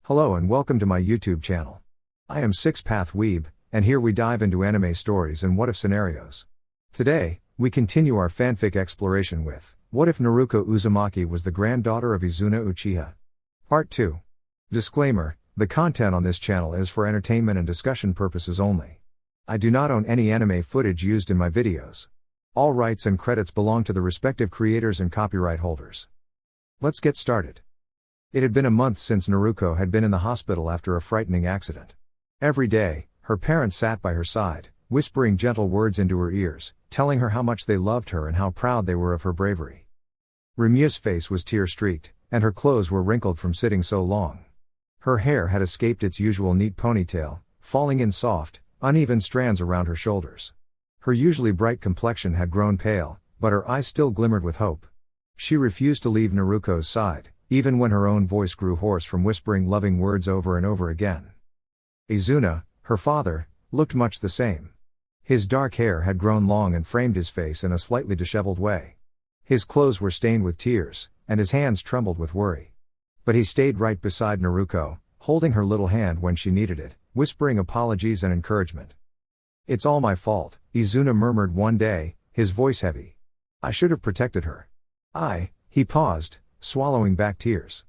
Hello and welcome to my YouTube channel. I am Six Path Weeb, and here we dive into anime stories and what-if scenarios. Today, we continue our fanfic exploration with, what if Naruko Uzumaki was the granddaughter of Izuna Uchiha? Part 2. Disclaimer, the content on this channel is for entertainment and discussion purposes only. I do not own any anime footage used in my videos. All rights and credits belong to the respective creators and copyright holders. Let's get started. It had been a month since Naruko had been in the hospital after a frightening accident. Every day, her parents sat by her side, whispering gentle words into her ears, telling her how much they loved her and how proud they were of her bravery. Ryu's face was tear-streaked, and her clothes were wrinkled from sitting so long. Her hair had escaped its usual neat ponytail, falling in soft, uneven strands around her shoulders. Her usually bright complexion had grown pale, but her eyes still glimmered with hope. She refused to leave Naruko's side, even when her own voice grew hoarse from whispering loving words over and over again. Izuna, her father, looked much the same. His dark hair had grown long and framed his face in a slightly disheveled way. His clothes were stained with tears, and his hands trembled with worry. But he stayed right beside Naruko, holding her little hand when she needed it, whispering apologies and encouragement. "It's all my fault," Izuna murmured one day, his voice heavy. "I should have protected her." He paused, swallowing back tears.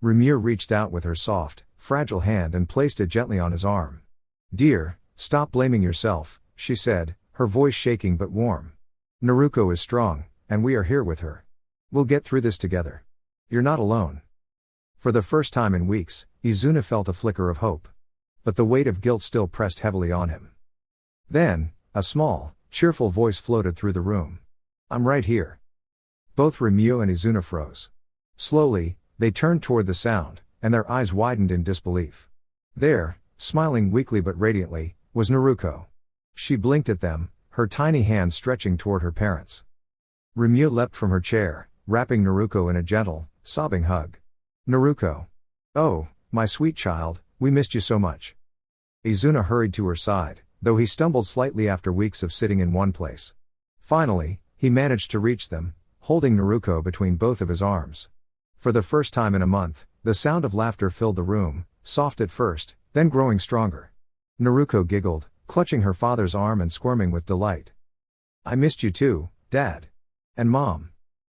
Ryu reached out with her soft, fragile hand and placed it gently on his arm. "Dear, stop blaming yourself," she said, her voice shaking but warm. "Naruko is strong, and we are here with her. We'll get through this together. You're not alone." For the first time in weeks, Izuna felt a flicker of hope. But the weight of guilt still pressed heavily on him. Then, a small, cheerful voice floated through the room. "I'm right here." Both Ryu and Izuna froze. Slowly, they turned toward the sound, and their eyes widened in disbelief. There, smiling weakly but radiantly, was Naruko. She blinked at them, her tiny hands stretching toward her parents. Ryu leapt from her chair, wrapping Naruko in a gentle, sobbing hug. "Naruko. Oh, my sweet child, we missed you so much." Izuna hurried to her side, though he stumbled slightly after weeks of sitting in one place. Finally, he managed to reach them, holding Naruko between both of his arms. For the first time in a month, the sound of laughter filled the room, soft at first, then growing stronger. Naruko giggled, clutching her father's arm and squirming with delight. "I missed you too, Dad. And Mom.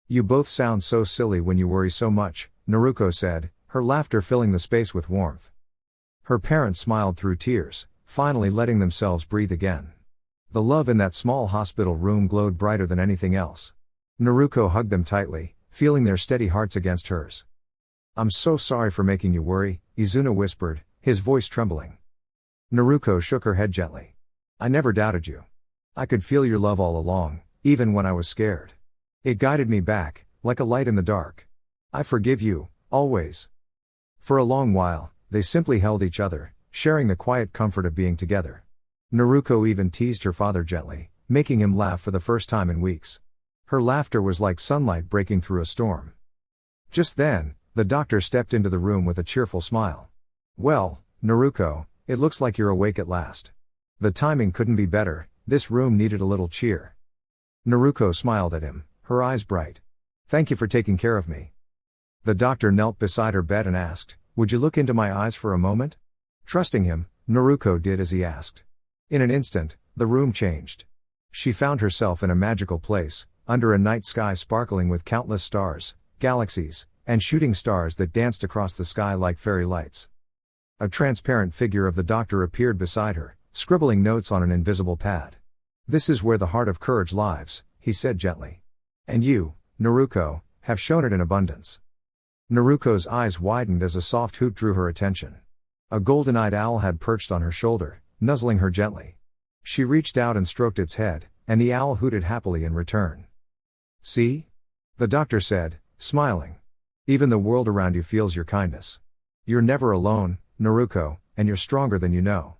You both sound so silly when you worry so much," Naruko said, her laughter filling the space with warmth. Her parents smiled through tears, finally letting themselves breathe again. The love in that small hospital room glowed brighter than anything else. Naruko hugged them tightly, feeling their steady hearts against hers. "I'm so sorry for making you worry," Izuna whispered, his voice trembling. Naruko shook her head gently. "I never doubted you. I could feel your love all along, even when I was scared. It guided me back, like a light in the dark. I forgive you, always." For a long while, they simply held each other, sharing the quiet comfort of being together. Naruko even teased her father gently, making him laugh for the first time in weeks. Her laughter was like sunlight breaking through a storm. Just then, the doctor stepped into the room with a cheerful smile. "Well, Naruko, it looks like you're awake at last. The timing couldn't be better, this room needed a little cheer." Naruko smiled at him, her eyes bright. "Thank you for taking care of me." The doctor knelt beside her bed and asked, "Would you look into my eyes for a moment?" Trusting him, Naruko did as he asked. In an instant, the room changed. She found herself in a magical place, under a night sky sparkling with countless stars, galaxies, and shooting stars that danced across the sky like fairy lights. A transparent figure of the doctor appeared beside her, scribbling notes on an invisible pad. "This is where the heart of courage lies," he said gently. "And you, Naruko, have shown it in abundance." Naruko's eyes widened as a soft hoot drew her attention. A golden-eyed owl had perched on her shoulder, nuzzling her gently. She reached out and stroked its head, and the owl hooted happily in return. "See?" the doctor said, smiling. "Even the world around you feels your kindness. You're never alone, Naruko, and you're stronger than you know."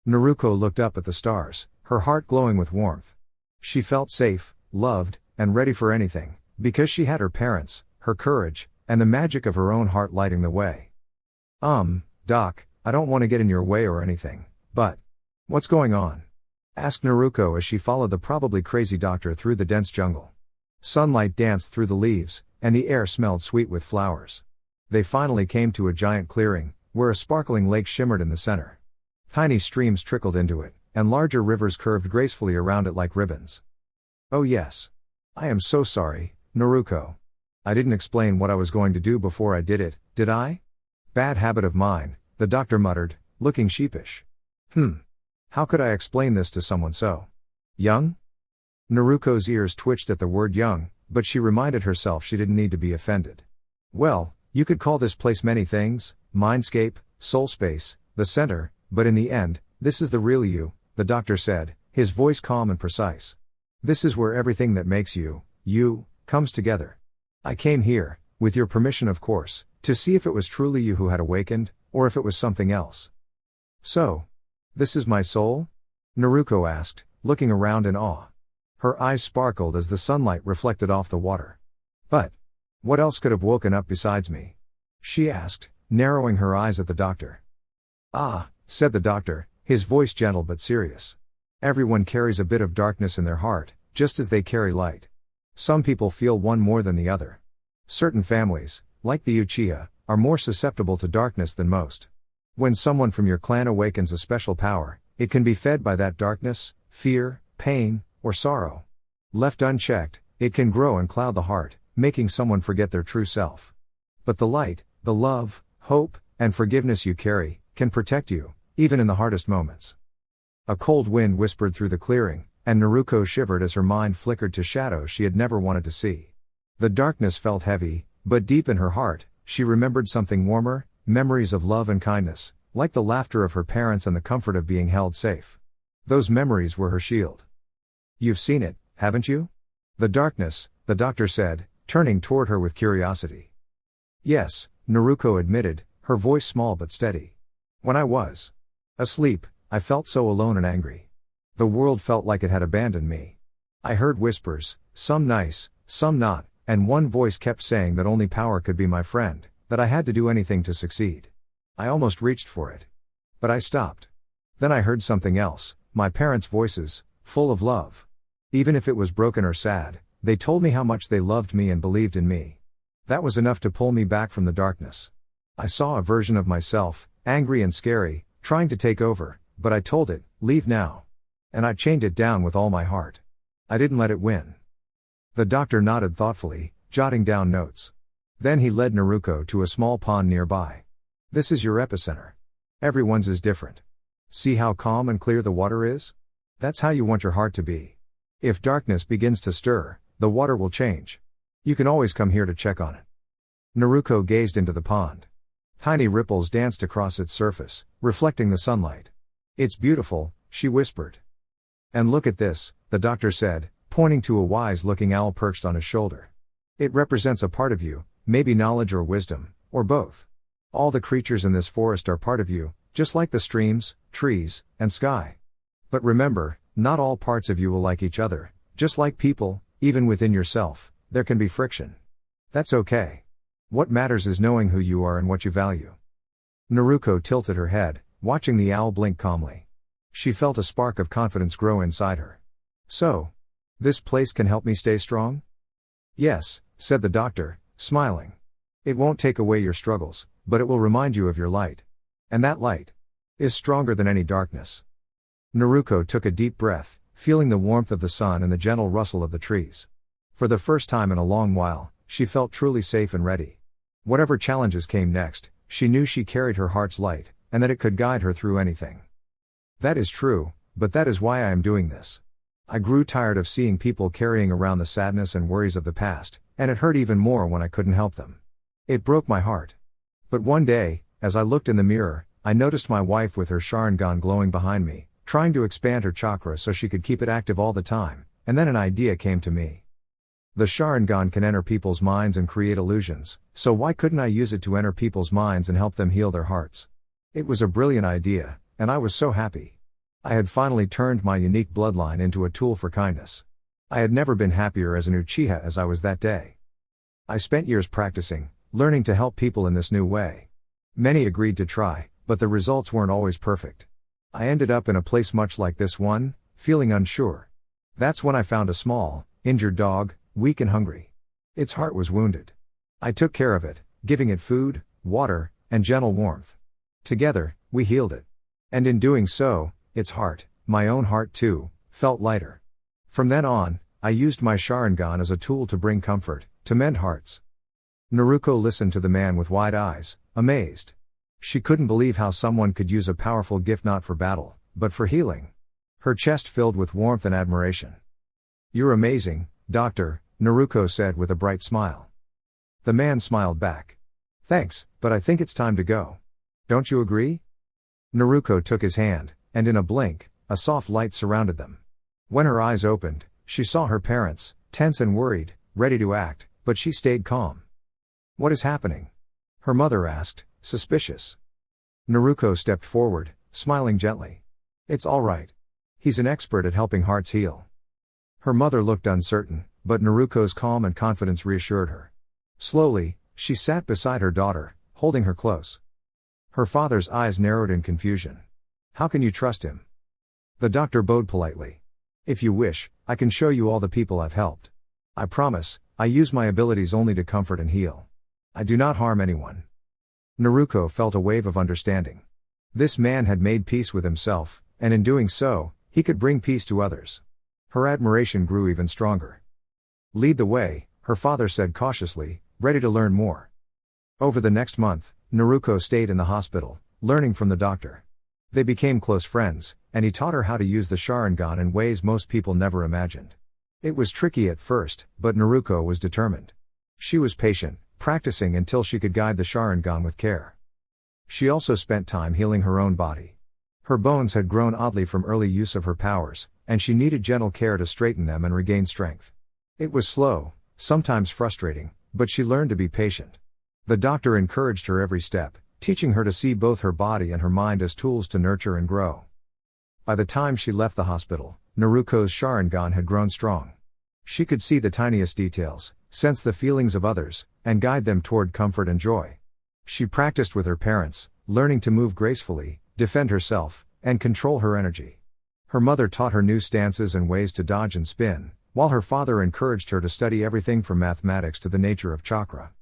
Naruko looked up at the stars, her heart glowing with warmth. She felt safe, loved, and ready for anything, because she had her parents, her courage, and the magic of her own heart lighting the way. Doc, I don't want to get in your way or anything, but what's going on?" asked Naruko as she followed the probably crazy doctor through the dense jungle. Sunlight danced through the leaves, and the air smelled sweet with flowers. They finally came to a giant clearing, where a sparkling lake shimmered in the center. Tiny streams trickled into it, and larger rivers curved gracefully around it like ribbons. Oh yes. I am so sorry, Naruko. I didn't explain what I was going to do before I did it, did I? Bad habit of mine, the doctor muttered, looking sheepish. How could I explain this to someone so young? Naruko's ears twitched at the word young, but she reminded herself she didn't need to be offended. Well, you could call this place many things, mindscape, soul space, the center, but in the end, this is the real you, the doctor said, his voice calm and precise. This is where everything that makes you, comes together. I came here, with your permission of course, to see if it was truly you who had awakened, or if it was something else. So, this is my soul? Naruko asked, looking around in awe. Her eyes sparkled as the sunlight reflected off the water. But, what else could have woken up besides me? She asked, narrowing her eyes at the doctor. Ah, said the doctor, his voice gentle but serious. Everyone carries a bit of darkness in their heart, just as they carry light. Some people feel one more than the other. Certain families, like the Uchiha, are more susceptible to darkness than most. When someone from your clan awakens a special power, it can be fed by that darkness, fear, pain, or sorrow. Left unchecked, it can grow and cloud the heart, making someone forget their true self. But the light, the love, hope, and forgiveness you carry, can protect you, even in the hardest moments. A cold wind whispered through the clearing, and Naruko shivered as her mind flickered to shadows she had never wanted to see. The darkness felt heavy, but deep in her heart, she remembered something warmer, memories of love and kindness, like the laughter of her parents and the comfort of being held safe. Those memories were her shield. You've seen it, haven't you? The darkness, the doctor said, turning toward her with curiosity. Yes, Naruko admitted, her voice small but steady. When I was asleep, I felt so alone and angry. The world felt like it had abandoned me. I heard whispers, some nice, some not, and one voice kept saying that only power could be my friend, that I had to do anything to succeed. I almost reached for it. But I stopped. Then I heard something else, my parents' voices, full of love. Even if it was broken or sad, they told me how much they loved me and believed in me. That was enough to pull me back from the darkness. I saw a version of myself, angry and scary, trying to take over, but I told it, leave now. And I chained it down with all my heart. I didn't let it win. The doctor nodded thoughtfully, jotting down notes. Then he led Naruko to a small pond nearby. This is your epicenter. Everyone's is different. See how calm and clear the water is? That's how you want your heart to be. If darkness begins to stir, the water will change. You can always come here to check on it. Naruko gazed into the pond. Tiny ripples danced across its surface, reflecting the sunlight. It's beautiful, she whispered. And look at this, the doctor said, pointing to a wise-looking owl perched on his shoulder. It represents a part of you, maybe knowledge or wisdom, or both. All the creatures in this forest are part of you, just like the streams, trees, and sky. But remember, not all parts of you will like each other, just like people, even within yourself, there can be friction. That's okay. What matters is knowing who you are and what you value. Naruko tilted her head, watching the owl blink calmly. She felt a spark of confidence grow inside her. So, this place can help me stay strong? Yes, said the doctor, smiling. It won't take away your struggles, but it will remind you of your light. And that light is stronger than any darkness. Naruko took a deep breath, feeling the warmth of the sun and the gentle rustle of the trees. For the first time in a long while, she felt truly safe and ready. Whatever challenges came next, she knew she carried her heart's light, and that it could guide her through anything. That is true, but that is why I am doing this. I grew tired of seeing people carrying around the sadness and worries of the past, and it hurt even more when I couldn't help them. It broke my heart. But one day, as I looked in the mirror, I noticed my wife with her Sharingan glowing behind me, trying to expand her chakra so she could keep it active all the time, and then an idea came to me. The Sharingan can enter people's minds and create illusions, so why couldn't I use it to enter people's minds and help them heal their hearts? It was a brilliant idea, and I was so happy. I had finally turned my unique bloodline into a tool for kindness. I had never been happier as an Uchiha as I was that day. I spent years practicing, learning to help people in this new way. Many agreed to try, but the results weren't always perfect. I ended up in a place much like this one, feeling unsure. That's when I found a small, injured dog, weak and hungry. Its heart was wounded. I took care of it, giving it food, water, and gentle warmth. Together, we healed it. And in doing so, its heart, my own heart too, felt lighter. From then on, I used my Sharingan as a tool to bring comfort, to mend hearts. Naruko listened to the man with wide eyes, amazed. She couldn't believe how someone could use a powerful gift not for battle, but for healing. Her chest filled with warmth and admiration. "You're amazing, Doctor," Naruko said with a bright smile. The man smiled back. "Thanks, but I think it's time to go. Don't you agree?" Naruko took his hand, and in a blink, a soft light surrounded them. When her eyes opened, she saw her parents, tense and worried, ready to act, but she stayed calm. "What is happening?" her mother asked, suspicious. Naruko stepped forward, smiling gently. "It's all right. He's an expert at helping hearts heal." Her mother looked uncertain, but Naruko's calm and confidence reassured her. Slowly, she sat beside her daughter, holding her close. Her father's eyes narrowed in confusion. "How can you trust him?" The doctor bowed politely. "If you wish, I can show you all the people I've helped. I promise, I use my abilities only to comfort and heal. I do not harm anyone." Naruko felt a wave of understanding. This man had made peace with himself, and in doing so, he could bring peace to others. Her admiration grew even stronger. "Lead the way," her father said cautiously, ready to learn more. Over the next month, Naruko stayed in the hospital, learning from the doctor. They became close friends, and he taught her how to use the Sharingan in ways most people never imagined. It was tricky at first, but Naruko was determined. She was patient, practicing until she could guide the Sharingan with care. She also spent time healing her own body. Her bones had grown oddly from early use of her powers, and she needed gentle care to straighten them and regain strength. It was slow, sometimes frustrating, but she learned to be patient. The doctor encouraged her every step, teaching her to see both her body and her mind as tools to nurture and grow. By the time she left the hospital, Naruko's Sharingan had grown strong. She could see the tiniest details, sense the feelings of others, and guide them toward comfort and joy. She practiced with her parents, learning to move gracefully, defend herself, and control her energy. Her mother taught her new stances and ways to dodge and spin, while her father encouraged her to study everything from mathematics to the nature of chakra.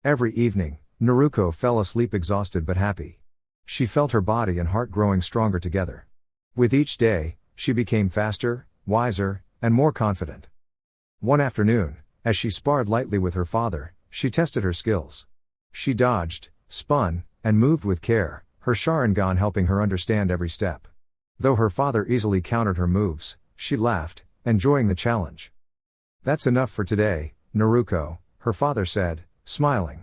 Every evening, Naruko fell asleep exhausted but happy. She felt her body and heart growing stronger together. With each day, she became faster, wiser, and more confident. One afternoon, as she sparred lightly with her father, she tested her skills. She dodged, spun, and moved with care, her Sharingan helping her understand every step. Though her father easily countered her moves, she laughed, enjoying the challenge. "That's enough for today, Naruko," her father said, smiling.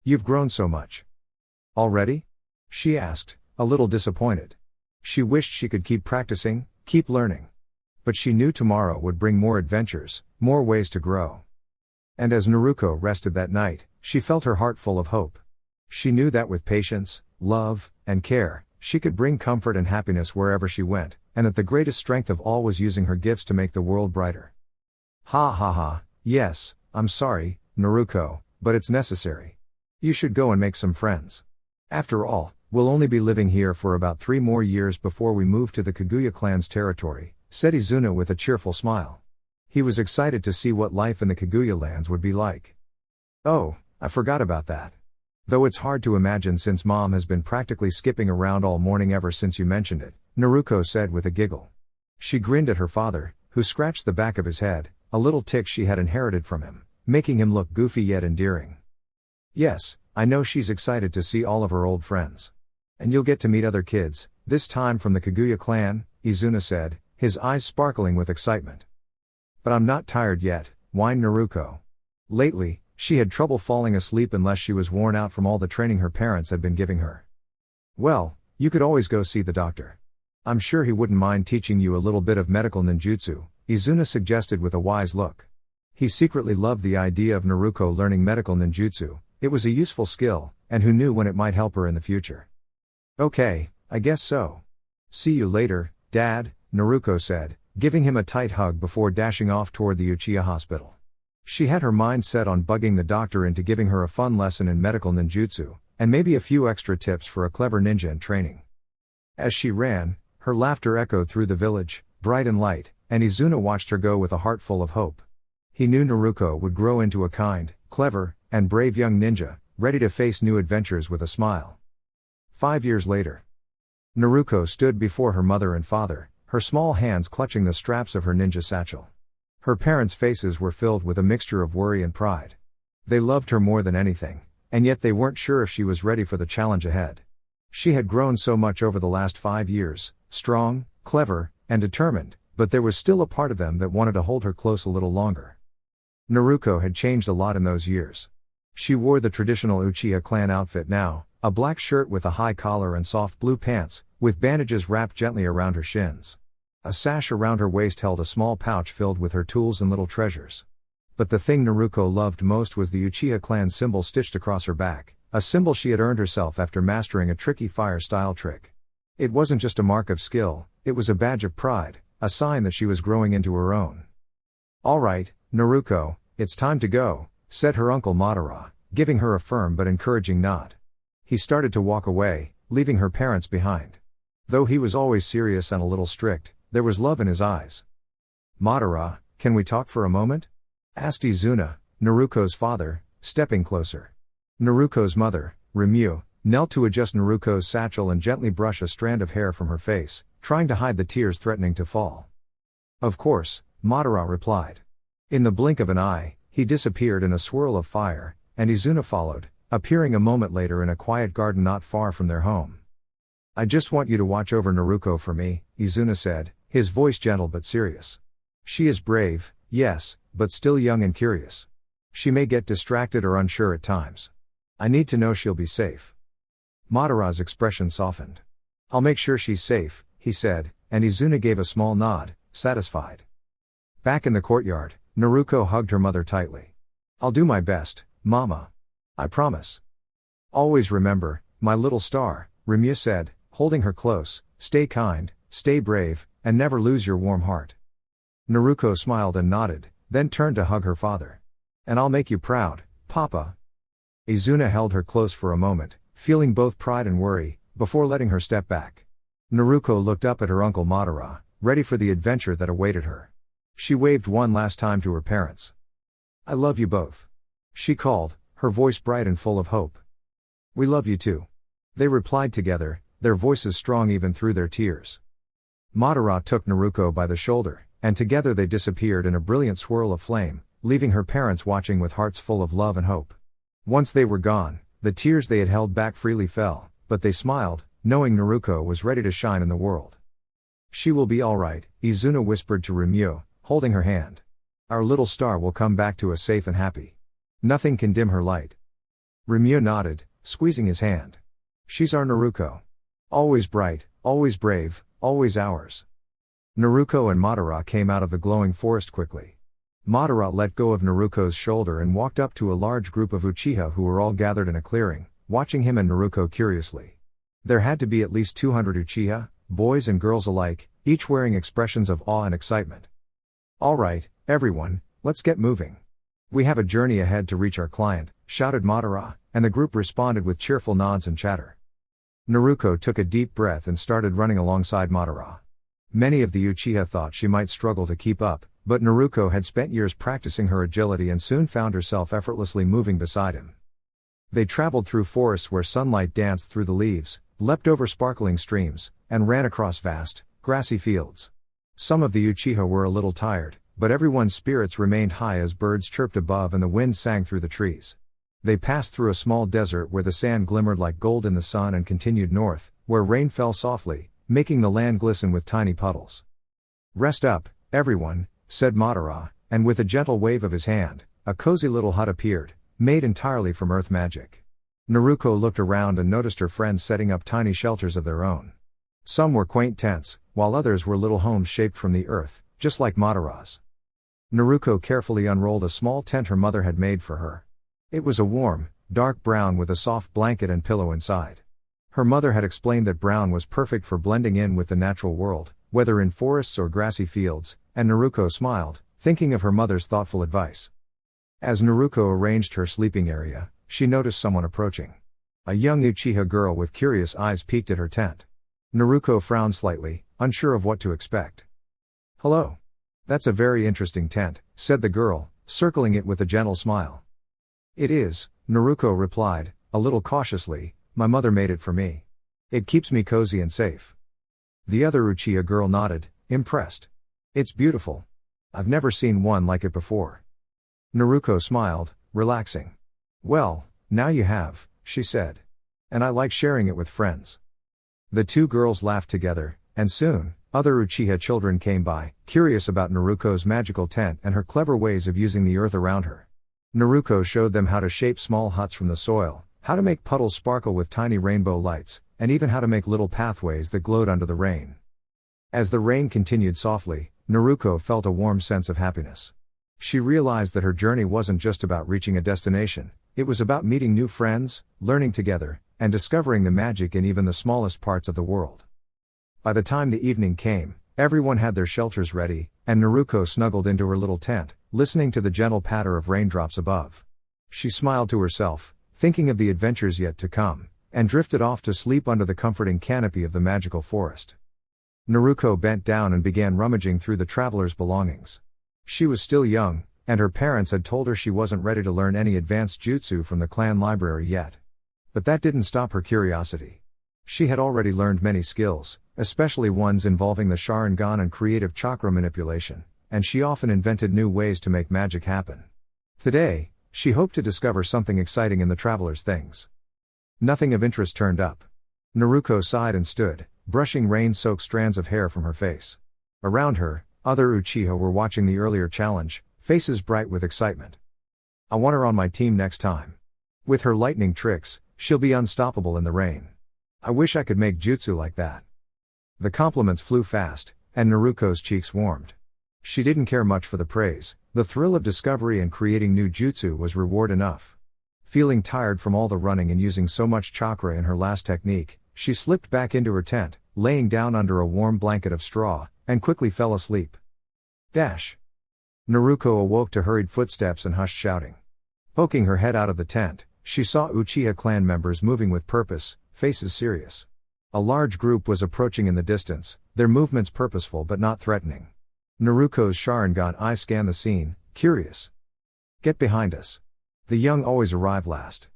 "You've grown so much." "Already?" she asked, a little disappointed. She wished she could keep practicing, keep learning. But she knew tomorrow would bring more adventures, more ways to grow. And as Naruko rested that night, she felt her heart full of hope. She knew that with patience, love, and care, she could bring comfort and happiness wherever she went, and that the greatest strength of all was using her gifts to make the world brighter. Ha ha ha, yes, I'm sorry, Naruko, but it's necessary. You should go and make some friends. After all, we'll only be living here for about 3 more years before we move to the Kaguya clan's territory, said Izuna with a cheerful smile. He was excited to see what life in the Kaguya lands would be like. "Oh, I forgot about that. Though it's hard to imagine since Mom has been practically skipping around all morning ever since you mentioned it," Naruko said with a giggle. She grinned at her father, who scratched the back of his head, a little tic she had inherited from him, making him look goofy yet endearing. "Yes, I know she's excited to see all of her old friends. And you'll get to meet other kids, this time from the Kaguya clan," Izuna said, his eyes sparkling with excitement. "But I'm not tired yet," whined Naruko. Lately, she had trouble falling asleep unless she was worn out from all the training her parents had been giving her. "Well, you could always go see the doctor. I'm sure he wouldn't mind teaching you a little bit of medical ninjutsu," Izuna suggested with a wise look. He secretly loved the idea of Naruko learning medical ninjutsu. It was a useful skill, and who knew when it might help her in the future. "Okay, I guess so. See you later, Dad," Naruko said, giving him a tight hug before dashing off toward the Uchiha hospital. She had her mind set on bugging the doctor into giving her a fun lesson in medical ninjutsu, and maybe a few extra tips for a clever ninja in training. As she ran, her laughter echoed through the village, bright and light, and Izuna watched her go with a heart full of hope. He knew Naruko would grow into a kind, clever, and brave young ninja, ready to face new adventures with a smile. 5 years later. Naruko stood before her mother and father, her small hands clutching the straps of her ninja satchel. Her parents' faces were filled with a mixture of worry and pride. They loved her more than anything, and yet they weren't sure if she was ready for the challenge ahead. She had grown so much over the last 5 years, strong, clever, and determined, but there was still a part of them that wanted to hold her close a little longer. Naruko had changed a lot in those years. She wore the traditional Uchiha clan outfit now, a black shirt with a high collar and soft blue pants, with bandages wrapped gently around her shins. A sash around her waist held a small pouch filled with her tools and little treasures. But the thing Naruko loved most was the Uchiha clan symbol stitched across her back, a symbol she had earned herself after mastering a tricky fire-style trick. It wasn't just a mark of skill, it was a badge of pride, a sign that she was growing into her own. "All right, Naruko, it's time to go," said her uncle Madara, giving her a firm but encouraging nod. He started to walk away, leaving her parents behind. Though he was always serious and a little strict, there was love in his eyes. "Madara, can we talk for a moment?" asked Izuna, Naruko's father, stepping closer. Naruko's mother, Rimyu, knelt to adjust Naruko's satchel and gently brush a strand of hair from her face, trying to hide the tears threatening to fall. "Of course," Madara replied. In the blink of an eye, he disappeared in a swirl of fire, and Izuna followed, appearing a moment later in a quiet garden not far from their home. "I just want you to watch over Naruko for me," Izuna said, his voice gentle but serious. "She is brave, yes, but still young and curious. She may get distracted or unsure at times. I need to know she'll be safe." Madara's expression softened. "I'll make sure she's safe," he said, and Izuna gave a small nod, satisfied. Back in the courtyard, Naruko hugged her mother tightly. "I'll do my best, Mama. I promise." "Always remember, my little star," Rimyu said, holding her close, "stay kind, stay brave, and never lose your warm heart." Naruko smiled and nodded, then turned to hug her father. "And I'll make you proud, Papa." Izuna held her close for a moment, feeling both pride and worry, before letting her step back. Naruko looked up at her uncle Madara, ready for the adventure that awaited her. She waved one last time to her parents. "I love you both," she called, her voice bright and full of hope. "We love you too," they replied together, their voices strong even through their tears. Madara took Naruko by the shoulder, and together they disappeared in a brilliant swirl of flame, leaving her parents watching with hearts full of love and hope. Once they were gone, the tears they had held back freely fell, but they smiled, knowing Naruko was ready to shine in the world. "She will be all right," Izuna whispered to Rimyu, holding her hand. "Our little star will come back to us safe and happy. Nothing can dim her light." Rimyu nodded, squeezing his hand. "She's our Naruko. Always bright, always brave, always ours." Naruko and Madara came out of the glowing forest quickly. Madara let go of Naruko's shoulder and walked up to a large group of Uchiha who were all gathered in a clearing, watching him and Naruko curiously. There had to be at least 200 Uchiha, boys and girls alike, each wearing expressions of awe and excitement. "All right, everyone, let's get moving. We have a journey ahead to reach our client," shouted Madara, and the group responded with cheerful nods and chatter. Naruko took a deep breath and started running alongside Madara. Many of the Uchiha thought she might struggle to keep up, but Naruko had spent years practicing her agility and soon found herself effortlessly moving beside him. They traveled through forests where sunlight danced through the leaves, leapt over sparkling streams, and ran across vast, grassy fields. Some of the Uchiha were a little tired, but everyone's spirits remained high as birds chirped above and the wind sang through the trees. They passed through a small desert where the sand glimmered like gold in the sun and continued north, where rain fell softly, making the land glisten with tiny puddles. "Rest up, everyone," said Madara, and with a gentle wave of his hand, a cozy little hut appeared, made entirely from earth magic. Naruko looked around and noticed her friends setting up tiny shelters of their own. Some were quaint tents, while others were little homes shaped from the earth, just like Madara's. Naruko carefully unrolled a small tent her mother had made for her. It was a warm, dark brown with a soft blanket and pillow inside. Her mother had explained that brown was perfect for blending in with the natural world, whether in forests or grassy fields, and Naruko smiled, thinking of her mother's thoughtful advice. As Naruko arranged her sleeping area, she noticed someone approaching. A young Uchiha girl with curious eyes peeked at her tent. Naruko frowned slightly, unsure of what to expect. "Hello. That's a very interesting tent," said the girl, circling it with a gentle smile. "It is," Naruko replied, a little cautiously, "my mother made it for me." It keeps me cozy and safe. The other Uchiha girl nodded, impressed. It's beautiful. I've never seen one like it before. Naruko smiled, relaxing. Well, now you have, she said. And I like sharing it with friends. The two girls laughed together, and soon, other Uchiha children came by, curious about Naruko's magical tent and her clever ways of using the earth around her. Naruko showed them how to shape small huts from the soil, how to make puddles sparkle with tiny rainbow lights, and even how to make little pathways that glowed under the rain. As the rain continued softly, Naruko felt a warm sense of happiness. She realized that her journey wasn't just about reaching a destination, it was about meeting new friends, learning together, and discovering the magic in even the smallest parts of the world. By the time the evening came, everyone had their shelters ready, and Naruko snuggled into her little tent, listening to the gentle patter of raindrops above. She smiled to herself, thinking of the adventures yet to come, and drifted off to sleep under the comforting canopy of the magical forest. Naruko bent down and began rummaging through the traveler's belongings. She was still young, and her parents had told her she wasn't ready to learn any advanced jutsu from the clan library yet. But that didn't stop her curiosity. She had already learned many skills, especially ones involving the Sharingan and creative chakra manipulation, and she often invented new ways to make magic happen. Today, she hoped to discover something exciting in the traveler's things. Nothing of interest turned up. Naruko sighed and stood, brushing rain-soaked strands of hair from her face. Around her, other Uchiha were watching the earlier challenge, faces bright with excitement. I want her on my team next time. With her lightning tricks, she'll be unstoppable in the rain. I wish I could make jutsu like that. The compliments flew fast, and Naruko's cheeks warmed. She didn't care much for the praise, the thrill of discovery and creating new jutsu was reward enough. Feeling tired from all the running and using so much chakra in her last technique, she slipped back into her tent, laying down under a warm blanket of straw, and quickly fell asleep. Naruko awoke to hurried footsteps and hushed shouting. Poking her head out of the tent, she saw Uchiha clan members moving with purpose, faces serious. A large group was approaching in the distance, their movements purposeful but not threatening. Naruko's Sharingan eye scanned the scene, curious. Get behind us. The young always arrive last,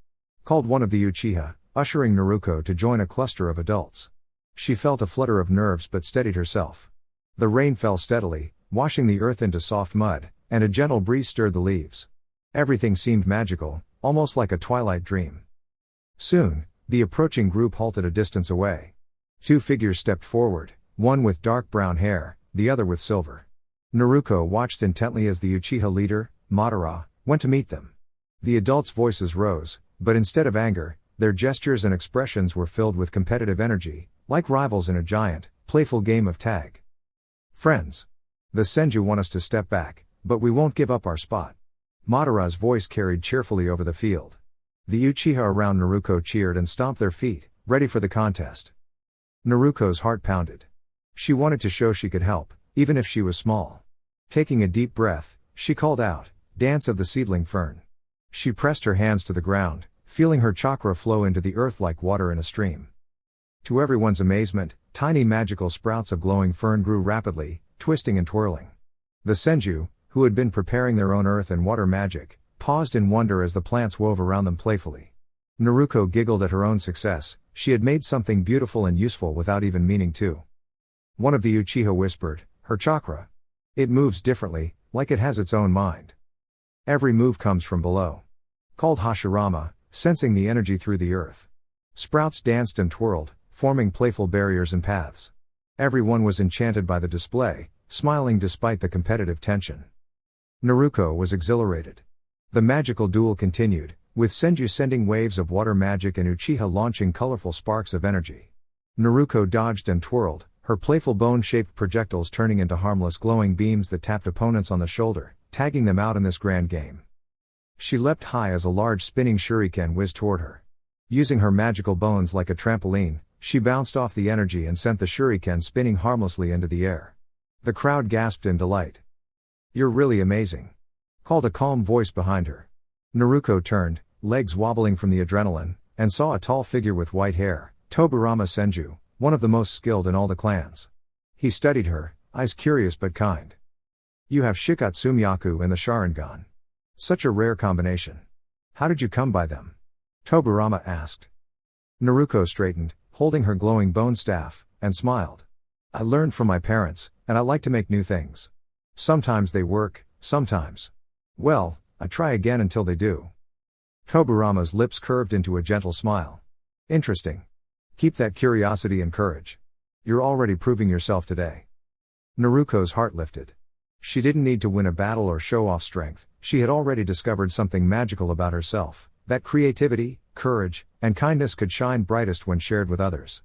called one of the Uchiha, ushering Naruko to join a cluster of adults. She felt a flutter of nerves but steadied herself. The rain fell steadily, washing the earth into soft mud, and a gentle breeze stirred the leaves. Everything seemed magical, almost like a twilight dream. Soon, the approaching group halted a distance away. Two figures stepped forward, one with dark brown hair, the other with silver. Naruko watched intently as the Uchiha leader, Madara, went to meet them. The adults' voices rose, but instead of anger, their gestures and expressions were filled with competitive energy, like rivals in a giant, playful game of tag. Friends. The Senju want us to step back, but we won't give up our spot. Madara's voice carried cheerfully over the field. The Uchiha around Naruko cheered and stomped their feet, ready for the contest. Naruko's heart pounded. She wanted to show she could help, even if she was small. Taking a deep breath, she called out, "Dance of the seedling fern." She pressed her hands to the ground, feeling her chakra flow into the earth like water in a stream. To everyone's amazement, tiny magical sprouts of glowing fern grew rapidly, twisting and twirling. The Senju, who had been preparing their own earth and water magic, paused in wonder as the plants wove around them playfully. Naruko giggled at her own success, she had made something beautiful and useful without even meaning to. One of the Uchiha whispered, "Her chakra. It moves differently, like it has its own mind. Every move comes from below." Called Hashirama, sensing the energy through the earth. Sprouts danced and twirled, forming playful barriers and paths. Everyone was enchanted by the display, smiling despite the competitive tension. Naruko was exhilarated. The magical duel continued, with Senju sending waves of water magic and Uchiha launching colorful sparks of energy. Naruko dodged and twirled, her playful bone-shaped projectiles turning into harmless glowing beams that tapped opponents on the shoulder, tagging them out in this grand game. She leapt high as a large spinning shuriken whizzed toward her. Using her magical bones like a trampoline, she bounced off the energy and sent the shuriken spinning harmlessly into the air. The crowd gasped in delight. "You're really amazing," called a calm voice behind her. Naruko turned, legs wobbling from the adrenaline, and saw a tall figure with white hair, Tobirama Senju, one of the most skilled in all the clans. He studied her, eyes curious but kind. "You have Shikatsumiyaku and the Sharingan. Such a rare combination. How did you come by them?" Tobirama asked. Naruko straightened, holding her glowing bone staff, and smiled. I learned from my parents, and I like to make new things. Sometimes they work, sometimes. Well, I try again until they do. Toburama's lips curved into a gentle smile. Interesting. Keep that curiosity and courage. You're already proving yourself today. Naruko's heart lifted. She didn't need to win a battle or show off strength, she had already discovered something magical about herself, that creativity, courage, and kindness could shine brightest when shared with others.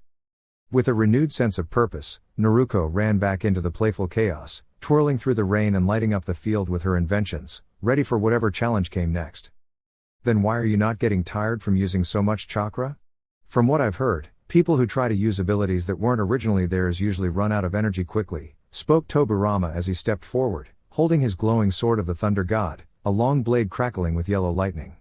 With a renewed sense of purpose, Naruko ran back into the playful chaos, twirling through the rain and lighting up the field with her inventions, ready for whatever challenge came next. Then why are you not getting tired from using so much chakra? From what I've heard, people who try to use abilities that weren't originally theirs usually run out of energy quickly, spoke Toburama as he stepped forward, holding his glowing sword of the Thunder God, a long blade crackling with yellow lightning.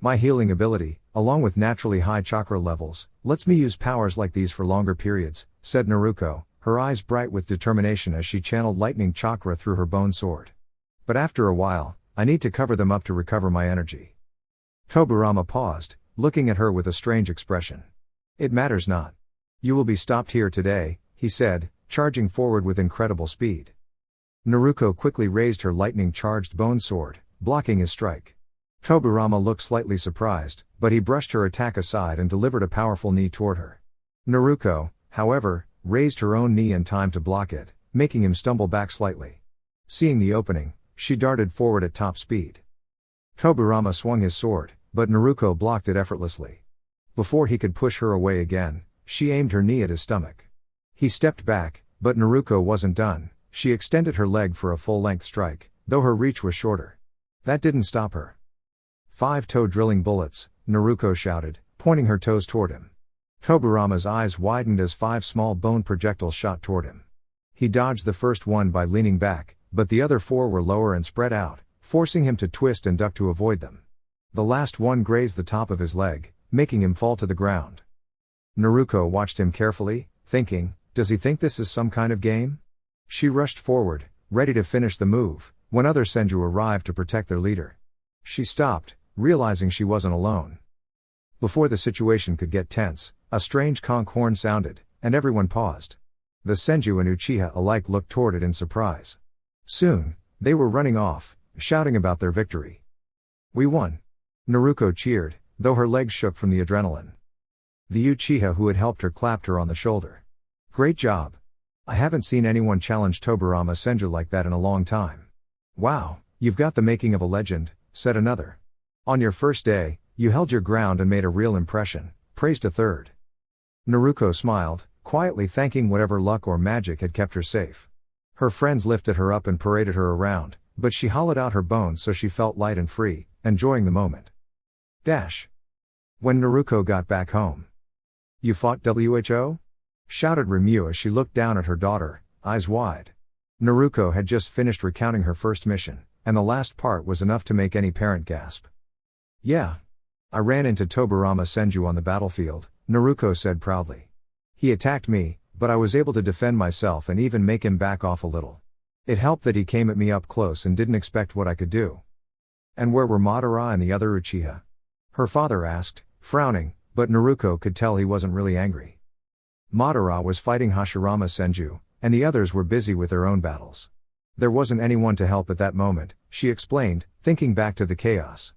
My healing ability, along with naturally high chakra levels, lets me use powers like these for longer periods, said Naruko, her eyes bright with determination as she channeled lightning chakra through her bone sword. But after a while, I need to cover them up to recover my energy. Toburama paused, looking at her with a strange expression. It matters not. You will be stopped here today, he said, charging forward with incredible speed. Naruko quickly raised her lightning-charged bone sword, blocking his strike. Toburama looked slightly surprised, but he brushed her attack aside and delivered a powerful knee toward her. Naruko, however, raised her own knee in time to block it, making him stumble back slightly. Seeing the opening, she darted forward at top speed. Toburama swung his sword, but Naruko blocked it effortlessly. Before he could push her away again, she aimed her knee at his stomach. He stepped back, but Naruko wasn't done. She extended her leg for a full-length strike, though her reach was shorter. That didn't stop her. 5-toe drilling bullets, Naruko shouted, pointing her toes toward him. Toburama's eyes widened as 5 small bone projectiles shot toward him. He dodged the first one by leaning back, but the other 4 were lower and spread out, forcing him to twist and duck to avoid them. The last one grazed the top of his leg, making him fall to the ground. Naruko watched him carefully, thinking, does he think this is some kind of game? She rushed forward, ready to finish the move, when other Senju arrived to protect their leader. She stopped, realizing she wasn't alone. Before the situation could get tense, a strange conch horn sounded, and everyone paused. The Senju and Uchiha alike looked toward it in surprise. Soon, they were running off, shouting about their victory. We won! Naruko cheered, though her legs shook from the adrenaline. The Uchiha who had helped her clapped her on the shoulder. Great job! I haven't seen anyone challenge Toburama Senju like that in a long time. Wow, you've got the making of a legend, said another. On your first day, you held your ground and made a real impression, praised a third. Naruko smiled, quietly thanking whatever luck or magic had kept her safe. Her friends lifted her up and paraded her around, but she hollowed out her bones so she felt light and free, enjoying the moment. When Naruko got back home. You fought WHO? Shouted Rimuru as she looked down at her daughter, eyes wide. Naruko had just finished recounting her first mission, and the last part was enough to make any parent gasp. Yeah. I ran into Toburama Senju on the battlefield, Naruko said proudly. He attacked me, but I was able to defend myself and even make him back off a little. It helped that he came at me up close and didn't expect what I could do. And where were Madara and the other Uchiha? Her father asked, frowning, but Naruko could tell he wasn't really angry. Madara was fighting Hashirama Senju, and the others were busy with their own battles. There wasn't anyone to help at that moment, she explained, thinking back to the chaos.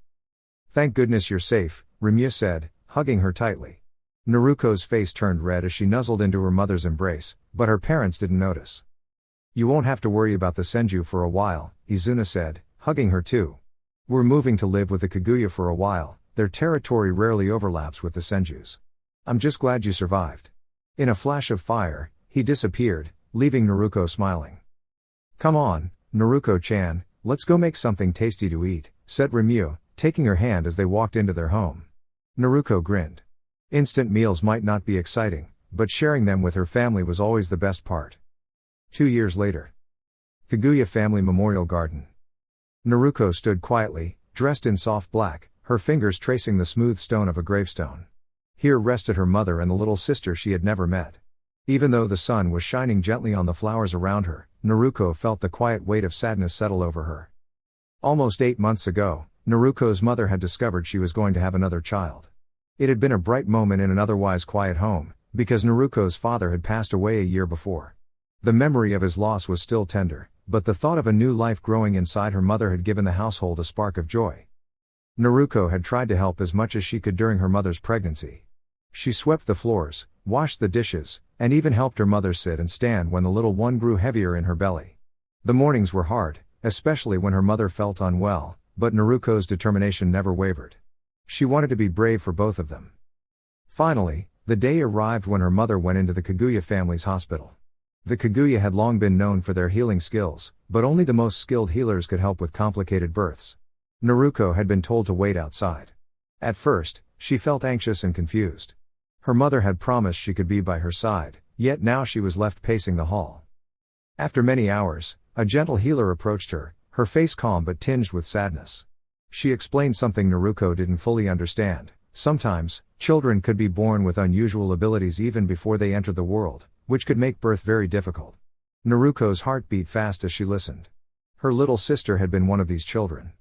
Thank goodness you're safe, Rimuru said, hugging her tightly. Naruko's face turned red as she nuzzled into her mother's embrace, but her parents didn't notice. You won't have to worry about the Senju for a while, Izuna said, hugging her too. We're moving to live with the Kaguya for a while, their territory rarely overlaps with the Senju's. I'm just glad you survived. In a flash of fire, he disappeared, leaving Naruko smiling. Come on, Naruko-chan, let's go make something tasty to eat, said Rimuru, taking her hand as they walked into their home. Naruko grinned. Instant meals might not be exciting, but sharing them with her family was always the best part. 2 years later. Kaguya Family Memorial Garden. Naruko stood quietly, dressed in soft black, her fingers tracing the smooth stone of a gravestone. Here rested her mother and the little sister she had never met. Even though the sun was shining gently on the flowers around her, Naruko felt the quiet weight of sadness settle over her. Almost 8 months ago, Naruko's mother had discovered she was going to have another child. It had been a bright moment in an otherwise quiet home, because Naruko's father had passed away a year before. The memory of his loss was still tender, but the thought of a new life growing inside her mother had given the household a spark of joy. Naruko had tried to help as much as she could during her mother's pregnancy. She swept the floors, washed the dishes, and even helped her mother sit and stand when the little one grew heavier in her belly. The mornings were hard, especially when her mother felt unwell, but Naruko's determination never wavered. She wanted to be brave for both of them. Finally, the day arrived when her mother went into the Kaguya family's hospital. The Kaguya had long been known for their healing skills, but only the most skilled healers could help with complicated births. Naruko had been told to wait outside. At first, she felt anxious and confused. Her mother had promised she could be by her side, yet now she was left pacing the hall. After many hours, a gentle healer approached her, her face calm but tinged with sadness. She explained something Naruko didn't fully understand. Sometimes, children could be born with unusual abilities even before they entered the world, which could make birth very difficult. Naruko's heart beat fast as she listened. Her little sister had been one of these children.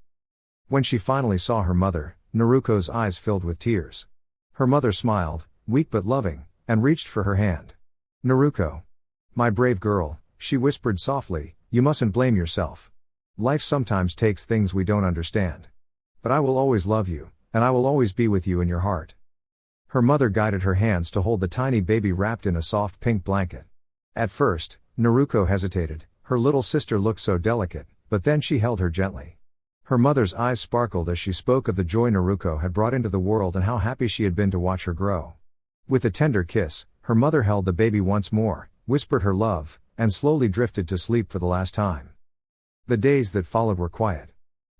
When she finally saw her mother, Naruko's eyes filled with tears. Her mother smiled, weak but loving, and reached for her hand. "Naruko. My brave girl," she whispered softly, "you mustn't blame yourself. Life sometimes takes things we don't understand. But I will always love you, and I will always be with you in your heart." Her mother guided her hands to hold the tiny baby wrapped in a soft pink blanket. At first, Naruko hesitated, her little sister looked so delicate, but then she held her gently. Her mother's eyes sparkled as she spoke of the joy Naruko had brought into the world and how happy she had been to watch her grow. With a tender kiss, her mother held the baby once more, whispered her love, and slowly drifted to sleep for the last time. The days that followed were quiet.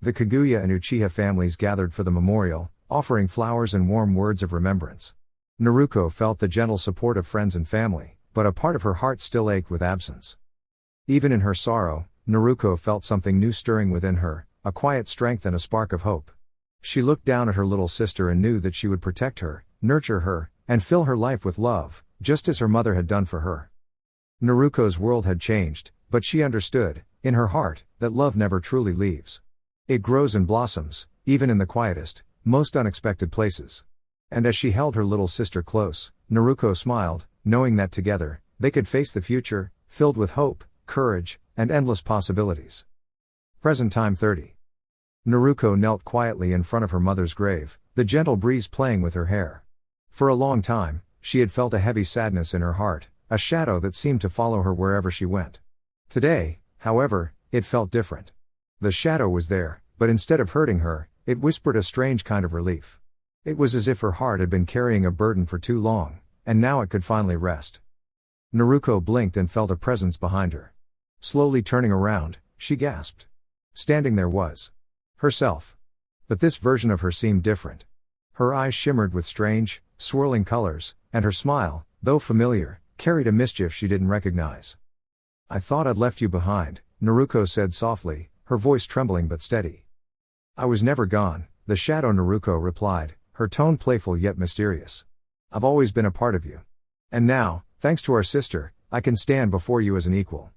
The Kaguya and Uchiha families gathered for the memorial, offering flowers and warm words of remembrance. Naruko felt the gentle support of friends and family, but a part of her heart still ached with absence. Even in her sorrow, Naruko felt something new stirring within her, a quiet strength and a spark of hope. She looked down at her little sister and knew that she would protect her, nurture her, and fill her life with love, just as her mother had done for her. Naruko's world had changed, but she understood, in her heart, that love never truly leaves. It grows and blossoms, even in the quietest, most unexpected places. And as she held her little sister close, Naruko smiled, knowing that together, they could face the future, filled with hope, courage, and endless possibilities. Present time 30. Naruko knelt quietly in front of her mother's grave, the gentle breeze playing with her hair. For a long time, she had felt a heavy sadness in her heart, a shadow that seemed to follow her wherever she went. Today, however, it felt different. The shadow was there, but instead of hurting her, it whispered a strange kind of relief. It was as if her heart had been carrying a burden for too long, and now it could finally rest. Naruko blinked and felt a presence behind her. Slowly turning around, she gasped. Standing there was herself. But this version of her seemed different. Her eyes shimmered with strange, swirling colors, and her smile, though familiar, carried a mischief she didn't recognize. "I thought I'd left you behind," Naruko said softly, her voice trembling but steady. "I was never gone," the shadow Naruko replied, her tone playful yet mysterious. "I've always been a part of you. And now, thanks to our sister, I can stand before you as an equal."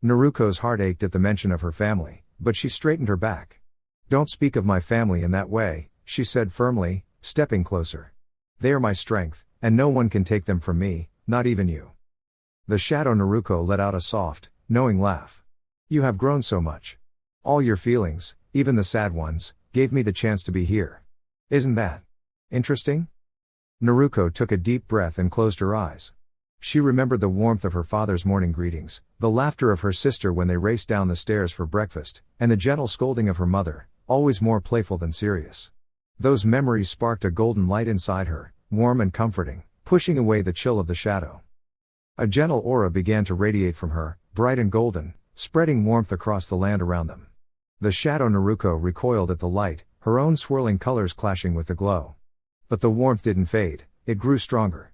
Naruko's heart ached at the mention of her family, but she straightened her back. "Don't speak of my family in that way," she said firmly, stepping closer. "They are my strength, and no one can take them from me, not even you." The shadow Naruko let out a soft, knowing laugh. "You have grown so much. All your feelings, even the sad ones, gave me the chance to be here. Isn't that interesting?" Naruko took a deep breath and closed her eyes. She remembered the warmth of her father's morning greetings, the laughter of her sister when they raced down the stairs for breakfast, and the gentle scolding of her mother, always more playful than serious. Those memories sparked a golden light inside her, warm and comforting, pushing away the chill of the shadow. A gentle aura began to radiate from her, bright and golden, spreading warmth across the land around them. The shadow Naruko recoiled at the light, her own swirling colors clashing with the glow. But the warmth didn't fade, it grew stronger.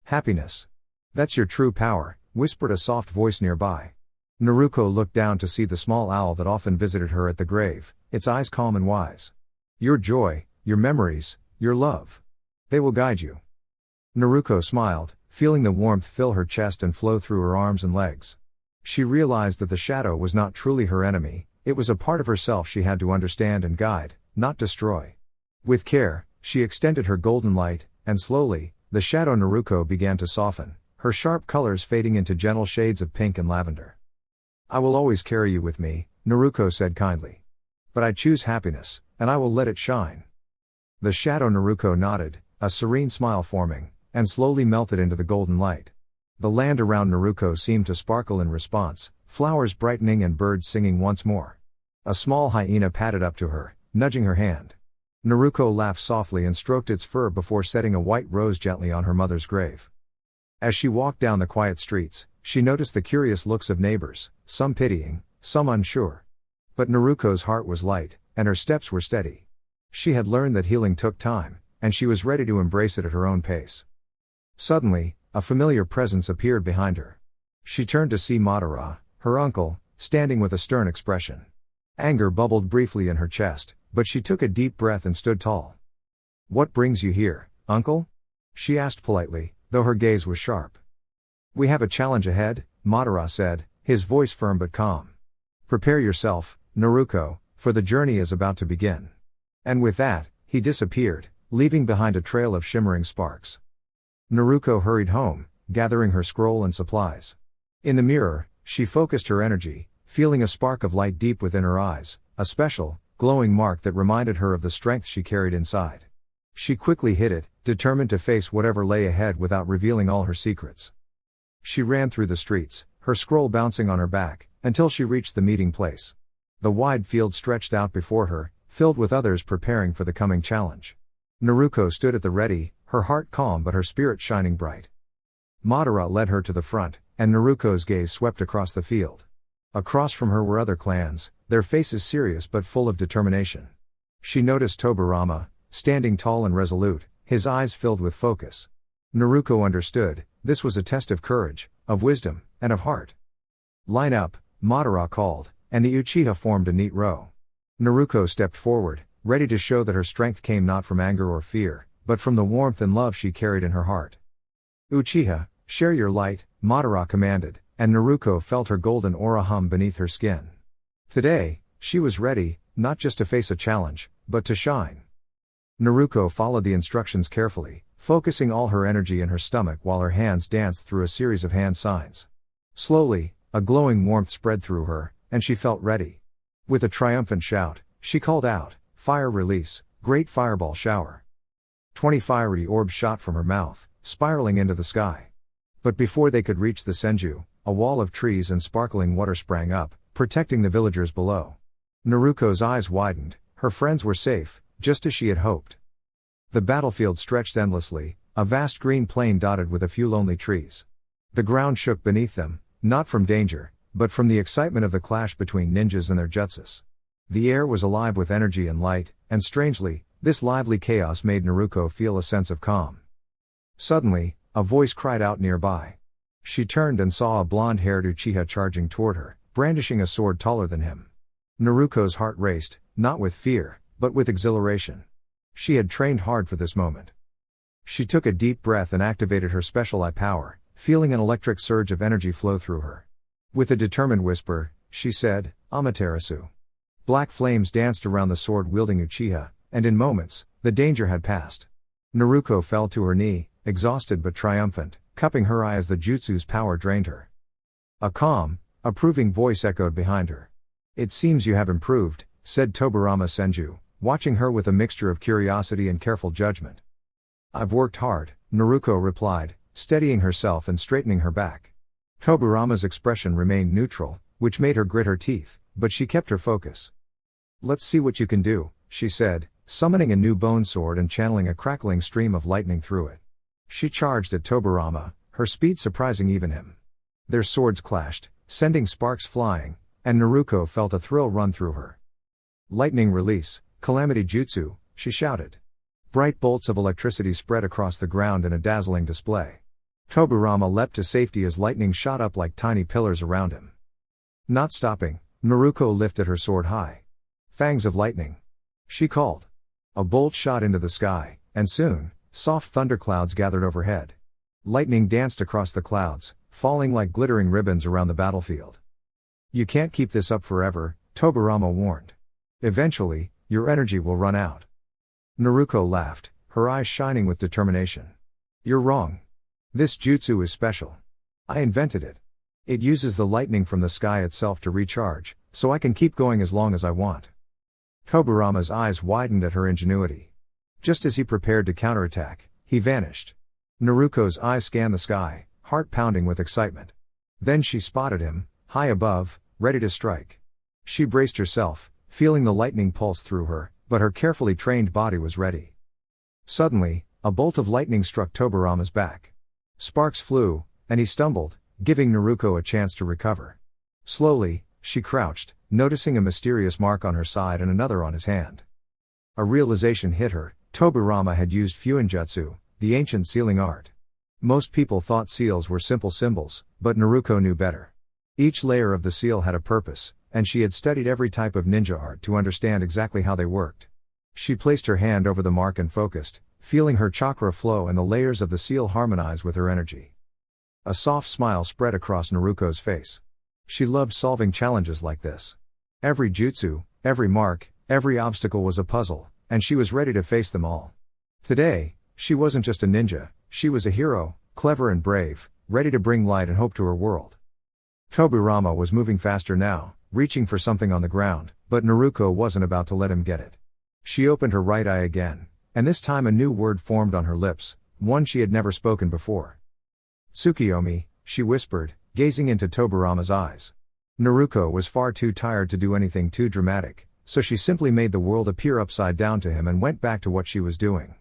"Happiness. That's your true power," whispered a soft voice nearby. Naruko looked down to see the small owl that often visited her at the grave, its eyes calm and wise. "Your joy, your memories, your love. They will guide you." Naruko smiled, feeling the warmth fill her chest and flow through her arms and legs. She realized that the shadow was not truly her enemy, it was a part of herself she had to understand and guide, not destroy. With care, she extended her golden light, and slowly, The shadow Naruko began to soften, her sharp colors fading into gentle shades of pink and lavender. I will always carry you with me, Naruko said kindly. But I choose happiness, and I will let it shine. The shadow Naruko nodded, a serene smile forming, and slowly melted into the golden light. The land around Naruko seemed to sparkle in response, flowers brightening and birds singing once more. A small hyena padded up to her, nudging her hand. Naruko laughed softly and stroked its fur before setting a white rose gently on her mother's grave. As she walked down the quiet streets, she noticed the curious looks of neighbors, some pitying, some unsure. But Naruko's heart was light, and her steps were steady. She had learned that healing took time, and she was ready to embrace it at her own pace. Suddenly, a familiar presence appeared behind her. She turned to see Madara, her uncle, standing with a stern expression. Anger bubbled briefly in her chest, but she took a deep breath and stood tall. What brings you here, uncle? She asked politely, though her gaze was sharp. We have a challenge ahead, Madara said, his voice firm but calm. Prepare yourself, Naruko, for the journey is about to begin. And with that, he disappeared, leaving behind a trail of shimmering sparks. Naruko hurried home, gathering her scroll and supplies. In the mirror, she focused her energy, feeling a spark of light deep within her eyes, a special, glowing mark that reminded her of the strength she carried inside. She quickly hid it, determined to face whatever lay ahead without revealing all her secrets. She ran through the streets, her scroll bouncing on her back, until she reached the meeting place. The wide field stretched out before her, filled with others preparing for the coming challenge. Naruko stood at the ready, her heart calm but her spirit shining bright. Madara led her to the front, and Naruko's gaze swept across the field. Across from her were other clans, their faces serious but full of determination. She noticed Tobirama, standing tall and resolute, his eyes filled with focus. Naruko understood, this was a test of courage, of wisdom, and of heart. Line up, Madara called, and the Uchiha formed a neat row. Naruko stepped forward, ready to show that her strength came not from anger or fear, but from the warmth and love she carried in her heart. Uchiha, share your light, Madara commanded, and Naruko felt her golden aura hum beneath her skin. Today, she was ready, not just to face a challenge, but to shine. Naruko followed the instructions carefully, focusing all her energy in her stomach while her hands danced through a series of hand signs. Slowly, a glowing warmth spread through her, and she felt ready. With a triumphant shout, she called out, "Fire release, great fireball shower." 20 fiery orbs shot from her mouth, spiraling into the sky. But before they could reach the Senju, a wall of trees and sparkling water sprang up, protecting the villagers below. Naruko's eyes widened, her friends were safe, just as she had hoped. The battlefield stretched endlessly, a vast green plain dotted with a few lonely trees. The ground shook beneath them, not from danger, but from the excitement of the clash between ninjas and their jutsus. The air was alive with energy and light, and strangely, this lively chaos made Naruko feel a sense of calm. Suddenly, a voice cried out nearby. She turned and saw a blonde-haired Uchiha charging toward her, brandishing a sword taller than him. Naruko's heart raced, not with fear, but with exhilaration. She had trained hard for this moment. She took a deep breath and activated her special eye power, feeling an electric surge of energy flow through her. With a determined whisper, she said, "Amaterasu." Black flames danced around the sword-wielding Uchiha, and in moments, the danger had passed. Naruko fell to her knee, exhausted but triumphant, cupping her eye as the jutsu's power drained her. A calm, approving voice echoed behind her. "It seems you have improved," said Tobirama Senju, watching her with a mixture of curiosity and careful judgment. "I've worked hard," Naruko replied, steadying herself and straightening her back. Tobirama's expression remained neutral, which made her grit her teeth, but she kept her focus. "Let's see what you can do," she said, summoning a new bone sword and channeling a crackling stream of lightning through it. She charged at Tobirama, her speed surprising even him. Their swords clashed, sending sparks flying, and Naruko felt a thrill run through her. "Lightning release, calamity jutsu," she shouted. Bright bolts of electricity spread across the ground in a dazzling display. Tobirama leapt to safety as lightning shot up like tiny pillars around him. Not stopping, Naruko lifted her sword high. "Fangs of lightning," she called. A bolt shot into the sky, and soon, soft thunderclouds gathered overhead. Lightning danced across the clouds, falling like glittering ribbons around the battlefield. "You can't keep this up forever," Tobirama warned. "Eventually, your energy will run out." Naruko laughed, her eyes shining with determination. You're wrong. This jutsu is special. I invented it. It uses the lightning from the sky itself to recharge, so I can keep going as long as I want. Toburama's eyes widened at her ingenuity. Just as he prepared to counterattack, he vanished. Naruko's eyes scanned the sky, heart pounding with excitement. Then she spotted him, high above, ready to strike. She braced herself, feeling the lightning pulse through her, but her carefully trained body was ready. Suddenly, a bolt of lightning struck Toburama's back. Sparks flew, and he stumbled, giving Naruko a chance to recover. Slowly, she crouched, noticing a mysterious mark on her side and another on his hand. A realization hit her: Toburama had used Fuinjutsu, the ancient sealing art. Most people thought seals were simple symbols, but Naruko knew better. Each layer of the seal had a purpose, and she had studied every type of ninja art to understand exactly how they worked. She placed her hand over the mark and focused, feeling her chakra flow and the layers of the seal harmonize with her energy. A soft smile spread across Naruko's face. She loved solving challenges like this. Every jutsu, every mark, every obstacle was a puzzle, and she was ready to face them all. Today, she wasn't just a ninja, she was a hero, clever and brave, ready to bring light and hope to her world. Toburama was moving faster now, reaching for something on the ground, but Naruko wasn't about to let him get it. She opened her right eye again, and this time a new word formed on her lips, one she had never spoken before. Tsukiyomi, she whispered, gazing into Toburama's eyes. Naruko was far too tired to do anything too dramatic, so she simply made the world appear upside down to him and went back to what she was doing.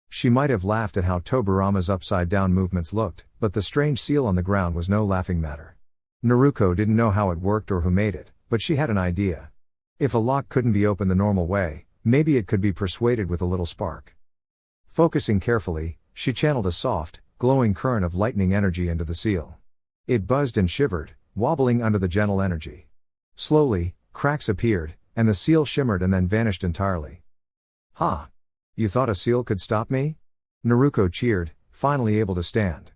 She might have laughed at how Toburama's upside-down movements looked, but the strange seal on the ground was no laughing matter. Naruko didn't know how it worked or who made it, but she had an idea. If a lock couldn't be opened the normal way, maybe it could be persuaded with a little spark. Focusing carefully, she channeled a soft, glowing current of lightning energy into the seal. It buzzed and shivered, wobbling under the gentle energy. Slowly, cracks appeared, and the seal shimmered and then vanished entirely. "Ha! You thought a seal could stop me?" Naruko cheered, finally able to stand.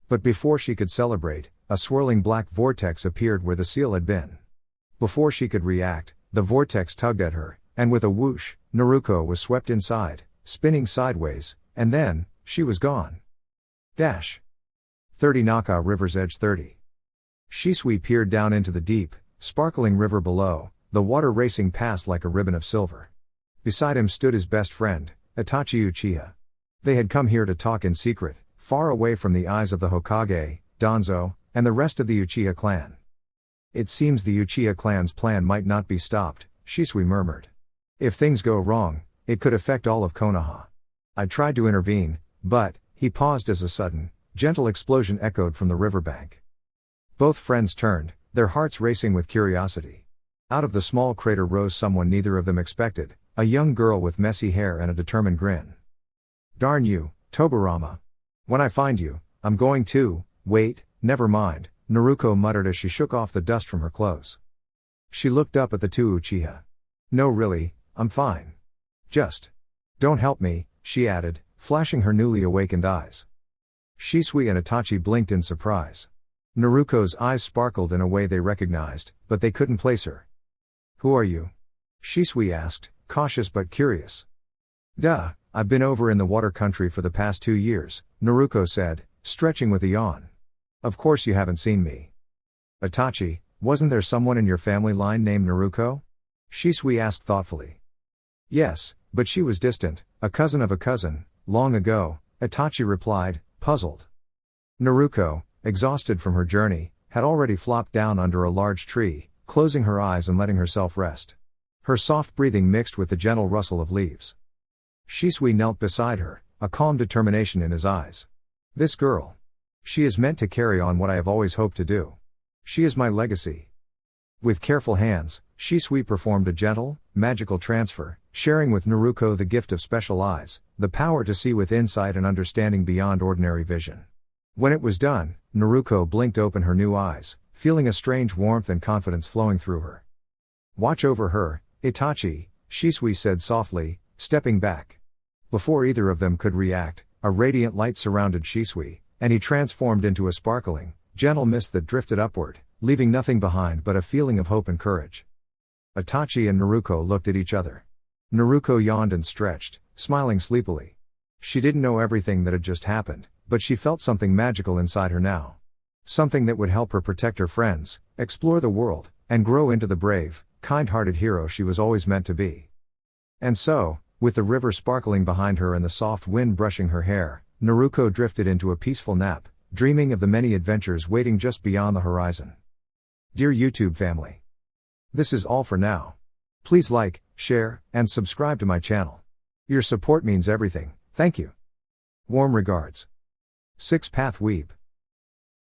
But before she could celebrate, a swirling black vortex appeared where the seal had been. Before she could react, the vortex tugged at her, and with a whoosh, Naruko was swept inside, spinning sideways, and then, she was gone. 30 Naka River's Edge 30. Shisui peered down into the deep, sparkling river below, the water racing past like a ribbon of silver. Beside him stood his best friend, Itachi Uchiha. They had come here to talk in secret, far away from the eyes of the Hokage, Danzo, and the rest of the Uchiha clan. "It seems the Uchiha clan's plan might not be stopped," Shisui murmured. "If things go wrong, it could affect all of Konoha. I tried to intervene, but..." He paused as a sudden, gentle explosion echoed from the riverbank. Both friends turned, their hearts racing with curiosity. Out of the small crater rose someone neither of them expected, a young girl with messy hair and a determined grin. "Darn you, Toburama. When I find you, I'm going to..." "Wait, never mind," Naruko muttered as she shook off the dust from her clothes. She looked up at the two Uchiha. "No really, I'm fine. Just... don't help me," she added, flashing her newly awakened eyes. Shisui and Itachi blinked in surprise. Naruko's eyes sparkled in a way they recognized, but they couldn't place her. "Who are you?" Shisui asked, cautious but curious. "Duh, I've been over in the water country for the past 2 years, Naruko said, stretching with a yawn. "Of course you haven't seen me." "Itachi, wasn't there someone in your family line named Naruko?" Shisui asked thoughtfully. "Yes, but she was distant, a cousin of a cousin, long ago," Itachi replied, puzzled. Naruko, exhausted from her journey, had already flopped down under a large tree, closing her eyes and letting herself rest. Her soft breathing mixed with the gentle rustle of leaves. Shisui knelt beside her, a calm determination in his eyes. "This girl. She is meant to carry on what I have always hoped to do. She is my legacy." With careful hands, Shisui performed a gentle, magical transfer, sharing with Naruko the gift of special eyes, the power to see with insight and understanding beyond ordinary vision. When it was done, Naruko blinked open her new eyes, feeling a strange warmth and confidence flowing through her. "Watch over her, Itachi," Shisui said softly, stepping back. Before either of them could react, a radiant light surrounded Shisui, and he transformed into a sparkling, gentle mist that drifted upward, leaving nothing behind but a feeling of hope and courage. Itachi and Naruko looked at each other. Naruko yawned and stretched, smiling sleepily. She didn't know everything that had just happened, but she felt something magical inside her now. Something that would help her protect her friends, explore the world, and grow into the brave, kind-hearted hero she was always meant to be. And so, with the river sparkling behind her and the soft wind brushing her hair, Naruko drifted into a peaceful nap, dreaming of the many adventures waiting just beyond the horizon. Dear YouTube family, this is all for now. Please like, share, and subscribe to my channel. Your support means everything, thank you. Warm regards. 6th Path Weeb.